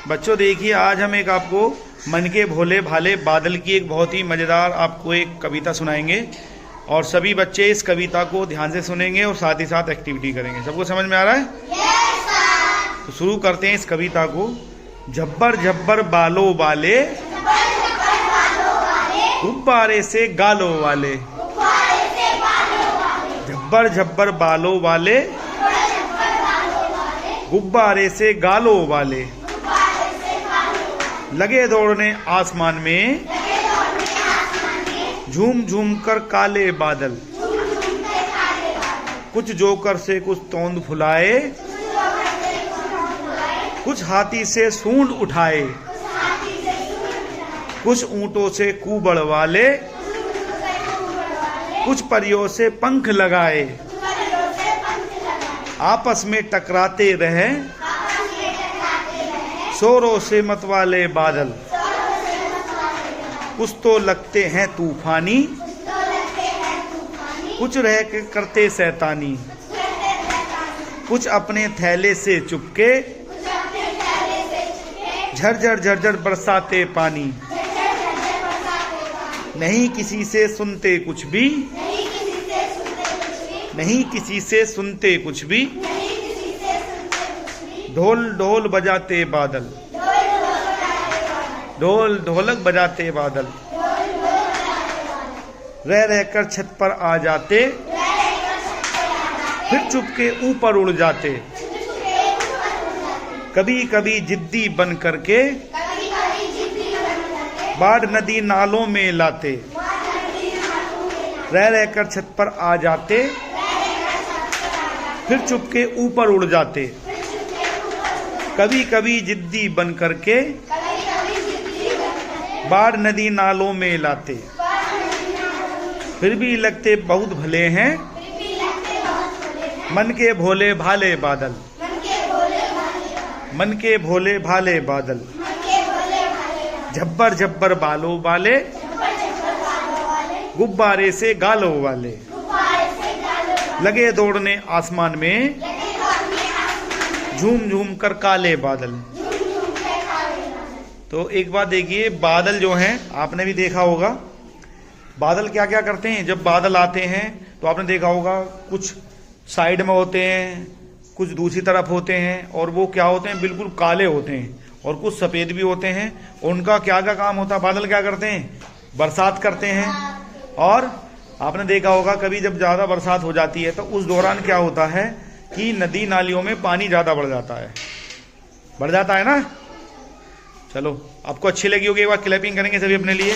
बच्चों देखिए, आज हम एक आपको मन के भोले भाले बादल की एक बहुत ही मज़ेदार आपको एक कविता सुनाएंगे और सभी बच्चे इस कविता को ध्यान से सुनेंगे और साथ ही साथ एक्टिविटी करेंगे। सबको समझ में आ रहा है? Yes sir. तो शुरू करते हैं इस कविता को। झब्बर झब्बर बालों वाले, गुब्बारे से गालों वाले, झब्बर झब्बर बालों वाले, गुब्बारे से गालों वाले, लगे दौड़ने आसमान में, झूम झूम कर काले बादल, कुछ जोकर से कुछ तोंद फुलाए, कुछ हाथी से सूंड उठाए, कुछ ऊंटों से कुबड़ वाले, कुछ परियों से पंख लगाए, आपस में टकराते रहे, शोरों से मतवाले बादल, कुछ तो लगते हैं तूफानी, कुछ रह के करते शैतानी, कुछ अपने थैले से चुपके, झरझर झरझर बरसाते पानी, नहीं किसी से सुनते कुछ भी, नहीं किसी से सुनते कुछ भी, ढोल ढोल बजाते बादल, ढोल ढोलक बजाते बादल, रह रहकर छत पर आ जाते, फिर चुपके ऊपर उड़ जाते, कभी कभी जिद्दी बन करके बाढ़ नदी नालों में लाते, रह रहकर छत पर आ जाते, फिर चुपके ऊपर उड़ जाते, कभी कभी जिद्दी बन करके बाढ़ नदी नालों में लाते, फिर भी लगते बहुत भले हैं मन के भोले भाले बादल, मन के भोले भाले बादल, झब्बर झब्बर बालों वाले, गुब्बारे से गालों वाले, लगे दौड़ने आसमान में, झूम झूम कर काले बादल। तो एक बात देखिए, बादल जो हैं आपने भी देखा होगा, बादल क्या क्या करते हैं। जब बादल आते हैं तो आपने देखा होगा कुछ साइड में होते हैं, कुछ दूसरी तरफ होते हैं, और वो क्या होते हैं, बिल्कुल काले होते हैं, और कुछ सफ़ेद भी होते हैं। उनका क्या क्या काम होता है? बादल क्या करते हैं? बरसात करते हैं। और आपने देखा होगा कभी जब ज़्यादा बरसात हो जाती है तो उस दौरान क्या होता है कि नदी नालियों में पानी ज़्यादा बढ़ जाता है, बढ़ जाता है ना। चलो, आपको अच्छी लगी होगी, एक बार क्लैपिंग करेंगे सभी अपने लिए।